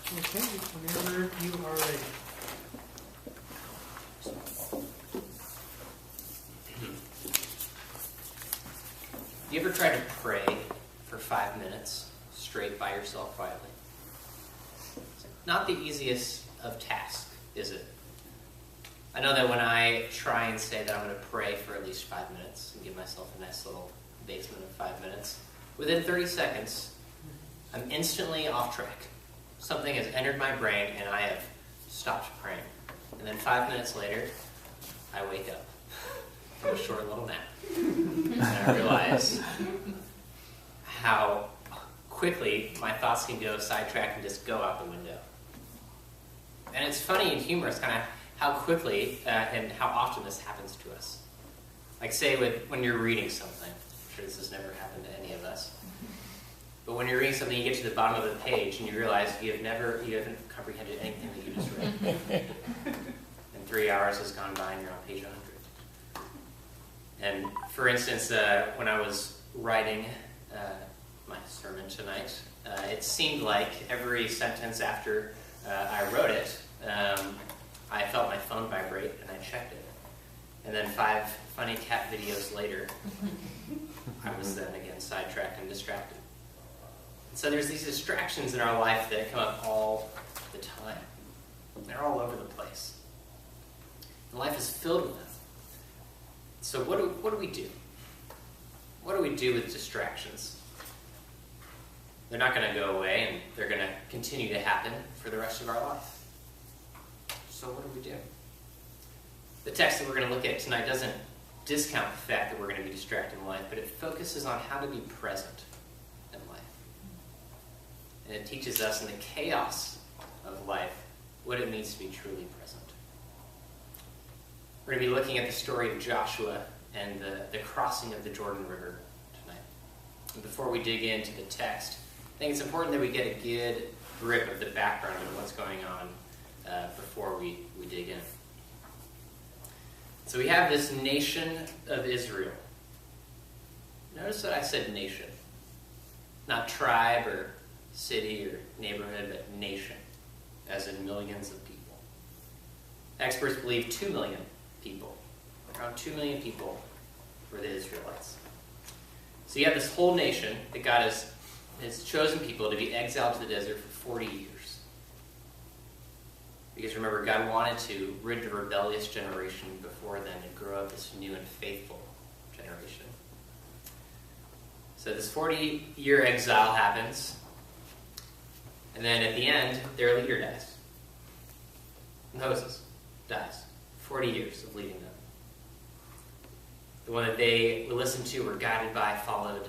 Okay, whenever you are ready. You ever try to pray for 5 minutes straight by yourself quietly? It's not the easiest of tasks, is it? I know that when I try and say that I'm going to pray for at least 5 minutes and give myself a nice little basement of 5 minutes, within 30 seconds, I'm instantly off track. Something has entered my brain and I have stopped praying. And then 5 minutes later, I wake up from a short little nap. And I realize how quickly my thoughts can go sidetrack and just go out the window. And it's funny and humorous kind of how quickly and how often this happens to us. Like say when you're reading something. I'm sure this has never happened to any of us. But when you're reading something, you get to the bottom of the page and you realize you haven't comprehended anything that you just read. And 3 hours has gone by and you're on page 100. And for instance, when I was writing my sermon tonight, it seemed like every sentence after I wrote it, I felt my phone vibrate and I checked it. And then 5 funny cat videos later, I was then again sidetracked and distracted. So there's these distractions in our life that come up all the time. They're all over the place. And life is filled with them. So what do we do? What do we do with distractions? They're not going to go away, and they're going to continue to happen for the rest of our life. So what do we do? The text that we're going to look at tonight doesn't discount the fact that we're going to be distracted in life, but it focuses on how to be present in life. And it teaches us in the chaos of life what it means to be truly present. We're going to be looking at the story of Joshua and the crossing of the Jordan River tonight. And before we dig into the text, I think it's important that we get a good grip of the background of what's going on before we dig in. So we have this nation of Israel. Notice that I said nation. Not tribe or city or neighborhood, but nation, as in millions of people. Experts believe 2 million people. Around 2 million people were the Israelites. So you have this whole nation that God has chosen people to be exiled to the desert for 40 years. Because remember, God wanted to rid the rebellious generation before then and grow up this new and faithful generation. So this 40-year exile happens, and then at the end, their leader dies. Moses dies. 40 years of leading them. The one that they listened to, were guided by, followed,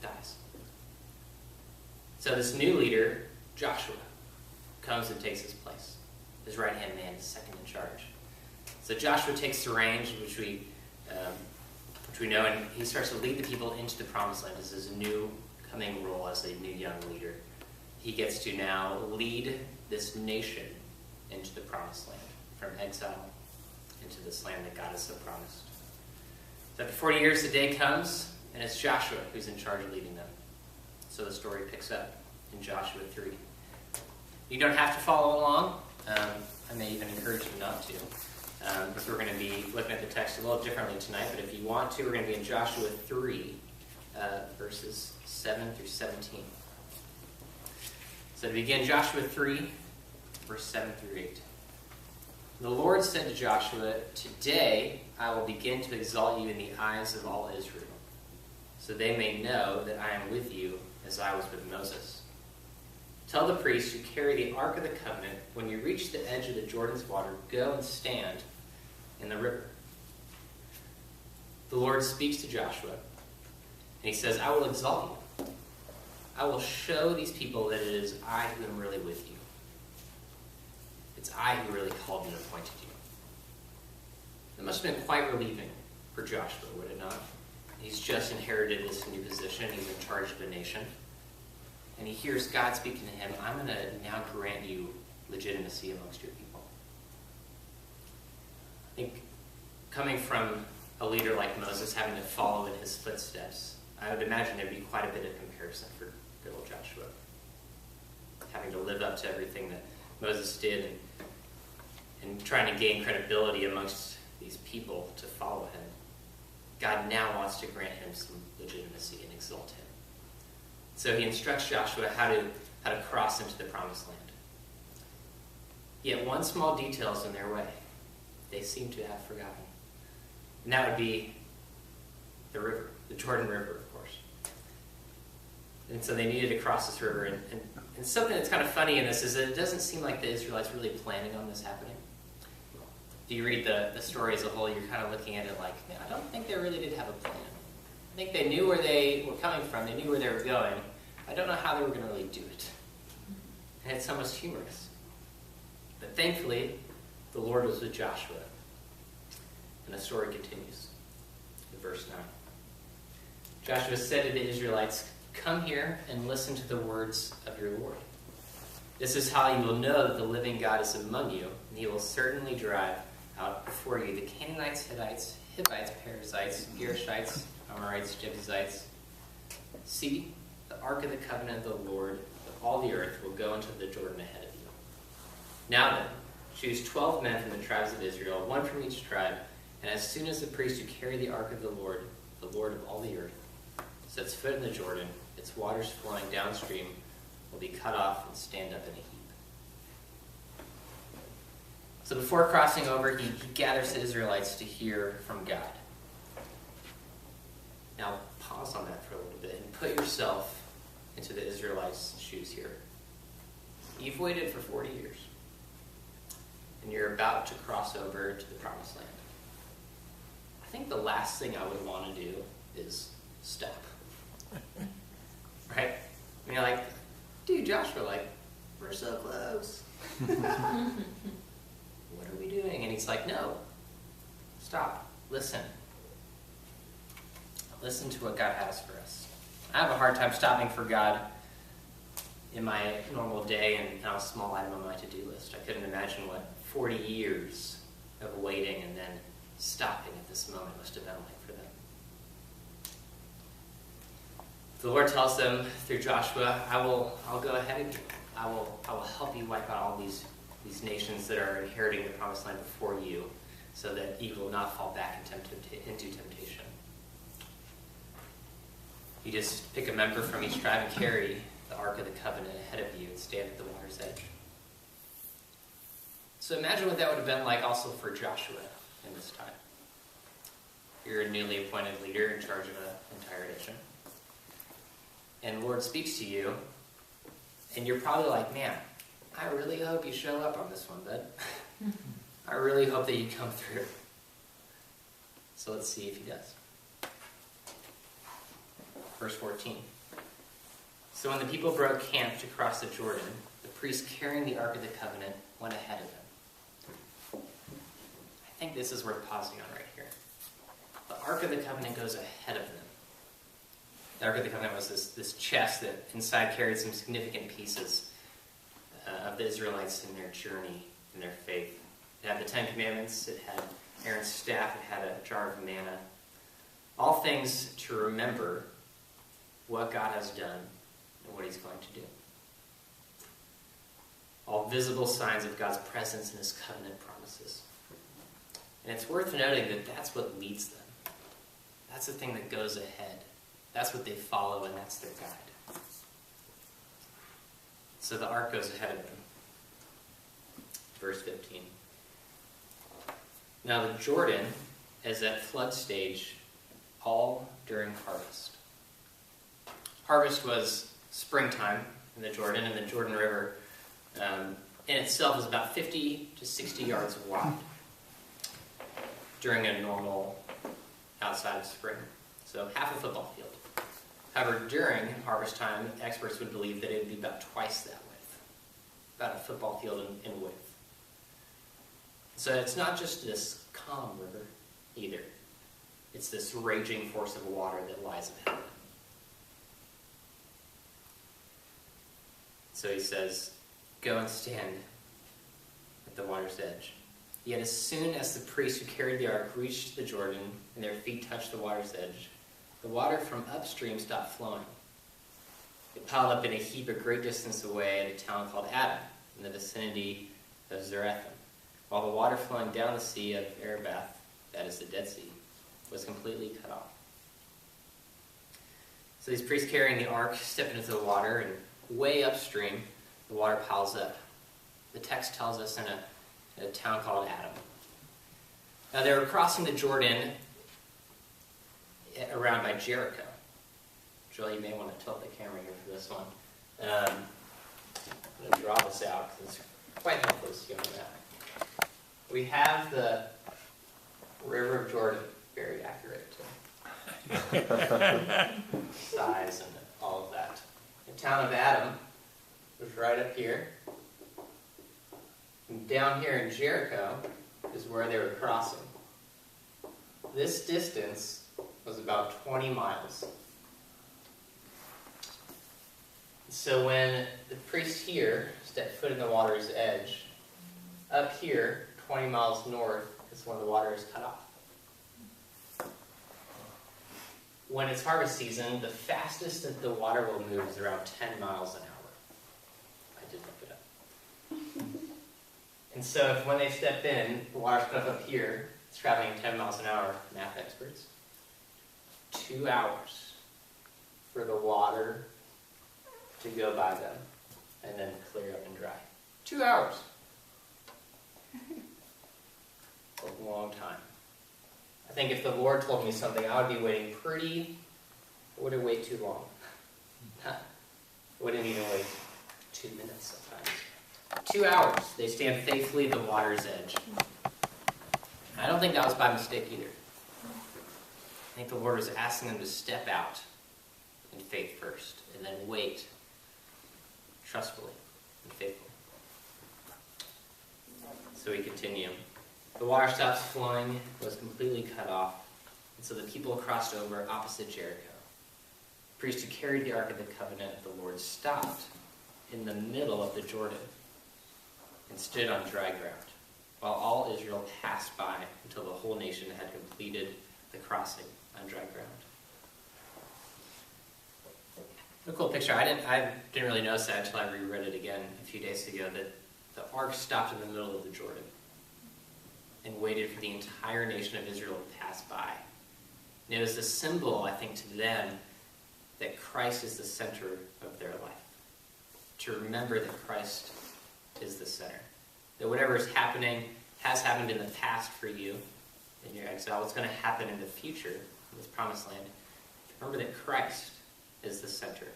dies. So this new leader, Joshua, comes and takes his place. His right-hand man is second in charge. So Joshua takes the reins, which we know, and he starts to lead the people into the promised land as his new coming role as a new young leader. He gets to now lead this nation into the promised land, from exile into this land that God has so promised. So after 40 years, the day comes, and it's Joshua who's in charge of leading them. So the story picks up in Joshua 3. You don't have to follow along. I may even encourage you not to. Because we're going to be looking at the text a little differently tonight, but if you want to, we're going to be in Joshua 3, verses 7 through 17. So to begin, Joshua 3, verse 7 through 8. The Lord said to Joshua, "Today I will begin to exalt you in the eyes of all Israel, so they may know that I am with you as I was with Moses. Tell the priests who carry the Ark of the Covenant, when you reach the edge of the Jordan's water, go and stand in the river." The Lord speaks to Joshua, and he says, "I will exalt you. I will show these people that it is I who am really with you. It's I who really called and appointed you." It must have been quite relieving for Joshua, would it not? He's just inherited this new position. He's in charge of a nation. And he hears God speaking to him, "I'm going to now grant you legitimacy amongst your people." I think coming from a leader like Moses, having to follow in his footsteps, I would imagine there'd be quite a bit of comparison for good old Joshua. having to live up to everything that Moses did and trying to gain credibility amongst these people to follow him. God now wants to grant him some legitimacy and exalt him. So he instructs Joshua how to cross into the promised land. Yet one small detail is in their way. They seem to have forgotten. And that would be the river, the Jordan River, of course. And so they needed to cross this river. And something that's kind of funny in this is that it doesn't seem like the Israelites were really planning on this happening. If you read the story as a whole, you're kind of looking at it like, man, I don't think they really did have a plan. I think they knew where they were coming from. They knew where they were going. I don't know how they were going to really do it. And it's almost humorous. But thankfully, the Lord was with Joshua. And the story continues in verse 9. Joshua said to the Israelites, "Come here and listen to the words of your Lord. This is how you will know that the living God is among you, and he will certainly drive out before you the Canaanites, Hittites, Hivites, Perizzites, Girgashites, Amorites, Jebusites. See, the ark of the covenant of the Lord of all the earth will go into the Jordan ahead of you. Now then, choose 12 men from the tribes of Israel, one from each tribe, and as soon as the priest who carry the ark of the Lord of all the earth, sets foot in the Jordan, its waters flowing downstream will be cut off and stand up in a heap." So before crossing over, he gathers the Israelites to hear from God. Now pause on that for a little bit and put yourself into the Israelites' shoes here. You've waited for 40 years, and you're about to cross over to the promised land. I think the last thing I would want to do is stop. Right? I mean, like, dude, Joshua, like, we're so close. What are we doing? And he's like, no. Stop. Listen. Listen to what God has for us. I have a hard time stopping for God in my normal day and how small item on my to-do list. I couldn't imagine what 40 years of waiting and then stopping at this moment must have been like for them. The Lord tells them through Joshua, I'll go ahead of you. I will help you wipe out all these nations that are inheriting the promised land before you, so that you will not fall back into temptation. You just pick a member from each tribe and carry the Ark of the Covenant ahead of you and stand at the water's edge. So imagine what that would have been like also for Joshua in this time. You're a newly appointed leader in charge of an entire nation. And the Lord speaks to you, and you're probably like, man, I really hope you show up on this one, bud. I really hope that you come through. So let's see if he does. Verse 14. So when the people broke camp to cross the Jordan, the priest carrying the Ark of the Covenant went ahead of them. I think this is worth pausing on right here. The Ark of the Covenant goes ahead of them. The Ark of the Covenant was this chest that inside carried some significant pieces of the Israelites in their journey, in their faith. It had the Ten Commandments, it had Aaron's staff, it had a jar of manna. All things to remember what God has done and what he's going to do. All visible signs of God's presence and his covenant promises. And it's worth noting that that's what leads them. That's the thing that goes ahead. That's what they follow, and that's their guide. So the ark goes ahead of them. Verse 15. Now the Jordan is at flood stage all during harvest. Harvest was springtime in the Jordan, and the Jordan River in itself is about 50 to 60 yards wide during a normal outside of spring. So half a football field. However, during harvest time, experts would believe that it would be about twice that width. About a football field in width. So it's not just this calm river either. It's this raging force of water that lies ahead. So he says, go and stand at the water's edge. Yet as soon as the priests who carried the ark reached the Jordan and their feet touched the water's edge, the water from upstream stopped flowing. It piled up in a heap a great distance away at a town called Adam, in the vicinity of Zarethim, while the water flowing down the sea of Arabah, that is the Dead Sea, was completely cut off. So these priests carrying the ark step into the water, and way upstream, the water piles up. The text tells us in a town called Adam. Now they were crossing the Jordan around by Jericho. Joel, you may want to tilt the camera here for this one. I'm going to draw this out because it's quite helpful to see on the map. We have the River of Jordan, very accurate size and all of that. The town of Adam was right up here. And down here in Jericho is where they were crossing. This distance was about 20 miles. So when the priest here stepped foot in the water's edge, up here, 20 miles north, is when the water is cut off. When it's harvest season, the fastest that the water will move is around 10 miles an hour. I did look it up. And so if when they step in, the water's cut up here, it's traveling 10 miles an hour, math experts. 2 hours for the water to go by them and then clear up and dry. 2 hours. A long time. I think if the Lord told me something, I would be waiting I wouldn't wait too long. I wouldn't even wait 2 minutes sometimes. 2 hours. They stand faithfully at the water's edge. I don't think that was by mistake either. I think the Lord was asking them to step out in faith first and then wait trustfully and faithfully. So we continue. The water stops flowing, was completely cut off, and so the people crossed over opposite Jericho. The priest who carried the Ark of the Covenant of the Lord stopped in the middle of the Jordan and stood on dry ground, while all Israel passed by until the whole nation had completed the crossing on dry ground. A cool picture. I didn't really notice that until I reread it again a few days ago, that the ark stopped in the middle of the Jordan and waited for the entire nation of Israel to pass by. And it was a symbol, I think, to them that Christ is the center of their life. To remember that Christ is the center. That whatever is happening has happened in the past for you in your exile. What's going to happen in the future in this promised land. Remember that Christ is the center.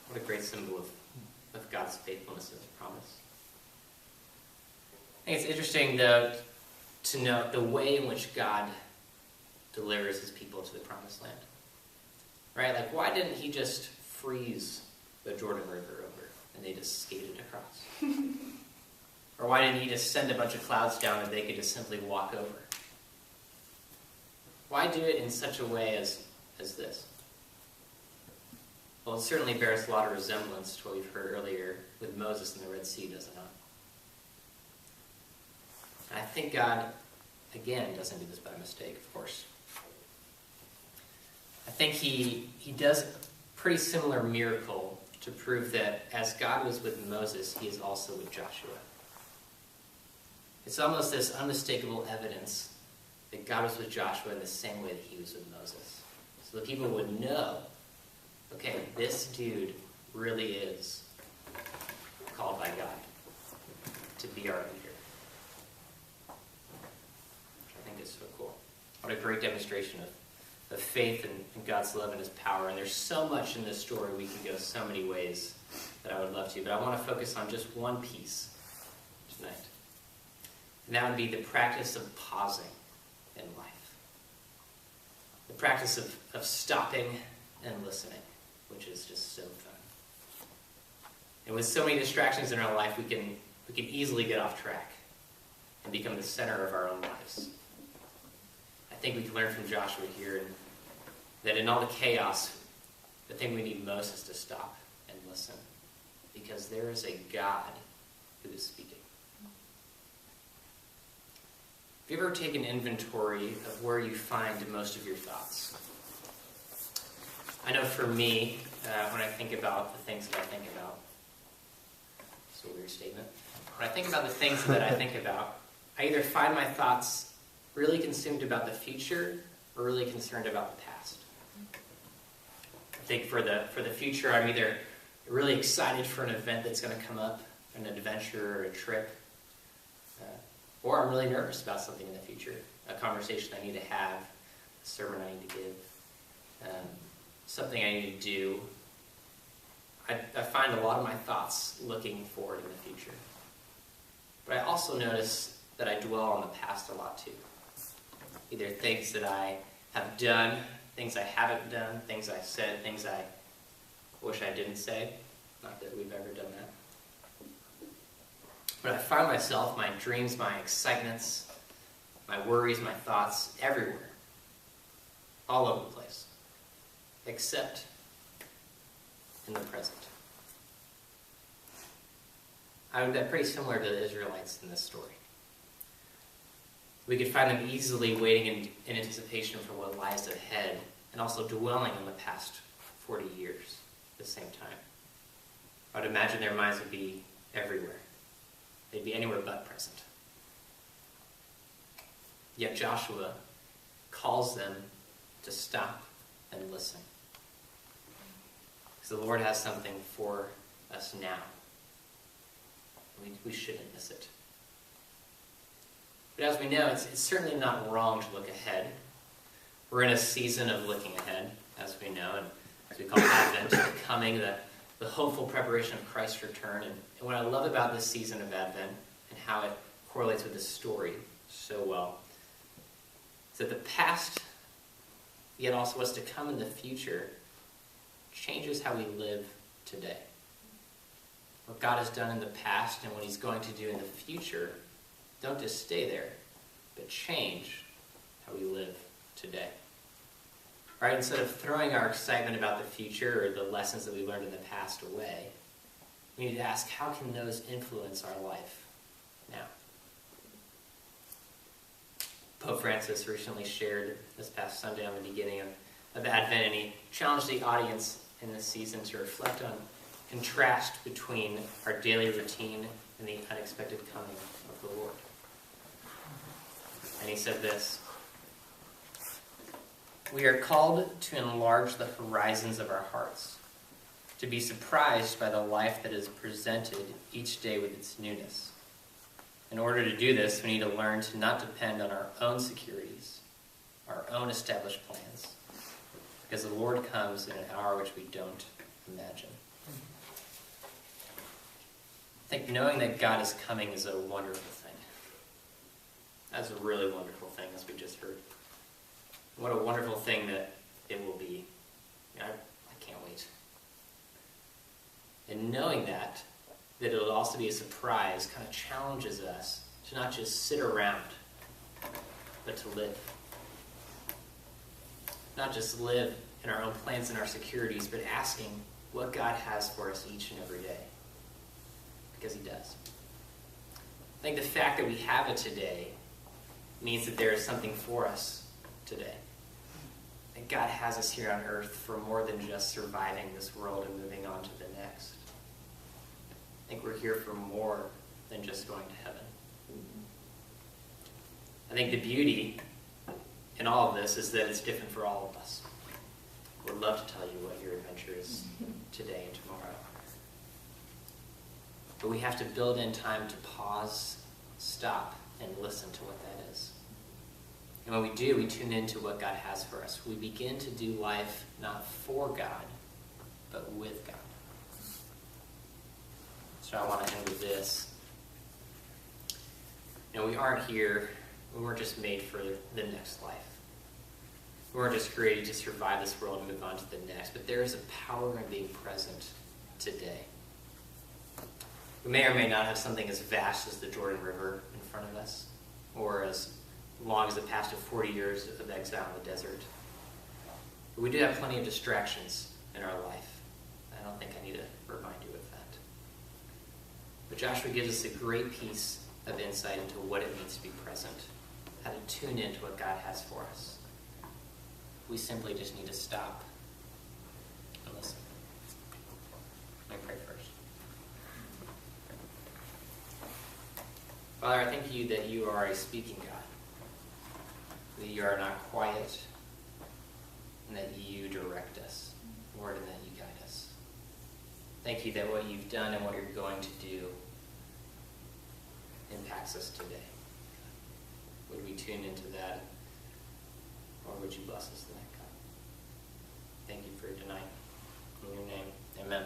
What a great symbol of God's faithfulness and his promise. I think it's interesting, though, to note the way in which God delivers his people to the promised land. Right? Like, why didn't he just freeze the Jordan River over and they just skated across? Or why didn't he just send a bunch of clouds down and they could just simply walk over? Why do it in such a way as this? Well, it certainly bears a lot of resemblance to what we've heard earlier with Moses in the Red Sea, does it not? And I think God, again, doesn't do this by mistake, of course. I think he does a pretty similar miracle to prove that as God was with Moses, he is also with Joshua. It's almost this unmistakable evidence that God was with Joshua in the same way that he was with Moses. So the people would know, okay, this dude really is called by God to be our leader. Which I think is so cool. What a great demonstration of faith and God's love and his power. And there's so much in this story, we can go so many ways that I would love to. But I want to focus on just one piece tonight. And that would be the practice of pausing in life. The practice of stopping and listening, which is just so fun. And with so many distractions in our life, we can easily get off track and become the center of our own lives. I think we can learn from Joshua here that in all the chaos, the thing we need most is to stop and listen, because there is a God who is speaking. Have you ever taken inventory of where you find most of your thoughts? I know for me, when I think about the things that I think about, it's a weird statement. When I think about the things that I think about, I either find my thoughts really consumed about the future or really concerned about the past. I think for the future, I'm either really excited for an event that's going to come up, an adventure or a trip, or I'm really nervous about something in the future, a conversation I need to have, a sermon I need to give, something I need to do. I find a lot of my thoughts looking forward in the future. But I also notice that I dwell on the past a lot too. Either things that I have done, things I haven't done, things I said, things I wish I didn't say. Not that we've ever done that. But I find myself, my dreams, my excitements, my worries, my thoughts, everywhere. All over the place. Except in the present. I would be pretty similar to the Israelites in this story. We could find them easily waiting in anticipation for what lies ahead, and also dwelling on the past 40 years at the same time. I would imagine their minds would be everywhere. They'd be anywhere but present. Yet Joshua calls them to stop and listen. Because the Lord has something for us now. We shouldn't miss it. But as we know, it's certainly not wrong to look ahead. We're in a season of looking ahead, as we know, and as we call Advent, the coming, the hopeful preparation of Christ's return. And what I love about this season of Advent and how it correlates with this story so well is that the past, yet also what's to come in the future, changes how we live today. What God has done in the past and what he's going to do in the future don't just stay there, but change how we live today. Right? Instead of throwing our excitement about the future or the lessons that we learned in the past away, we need to ask, how can those influence our life now? Pope Francis recently shared this past Sunday on the beginning of Advent, and he challenged the audience in this season to reflect on contrast between our daily routine and the unexpected coming of the Lord. And he said this: "We are called to enlarge the horizons of our hearts, to be surprised by the life that is presented each day with its newness. In order to do this, we need to learn to not depend on our own securities, our own established plans, because the Lord comes in an hour which we don't imagine." I think knowing that God is coming is a wonderful thing. That's a really wonderful thing, as we just heard. What a wonderful thing that it will be. I can't wait. And knowing that it'll also be a surprise kind of challenges us to not just sit around, but to live. Not just live in our own plans and our securities, but asking what God has for us each and every day. Because he does. I think the fact that we have it today means that there is something for us today. That God has us here on earth for more than just surviving this world and moving on to the next. I think we're here for more than just going to heaven. I think the beauty in all of this is that it's different for all of us. We'd love to tell you what your adventure is today and tomorrow. But we have to build in time to pause, stop, and listen to what that is. And when we do, we tune into what God has for us. We begin to do life not for God, but with God. So I want to end with this. We aren't here, we weren't just made for the next life. We weren't just created to survive this world and move on to the next, but there is a power in being present today. We may or may not have something as vast as the Jordan River in front of us, or as long as the past of 40 years of exile in the desert. But we do have plenty of distractions in our life. I don't think I need to remind you of that. But Joshua gives us a great piece of insight into what it means to be present, how to tune into what God has for us. We simply just need to stop Father, I thank you that you are a speaking God, that you are not quiet, and that you direct us, Lord, and that you guide us. Thank you that what you've done and what you're going to do impacts us today. Would we tune into that, or would you bless us tonight, God? Thank you for tonight. In your name, amen.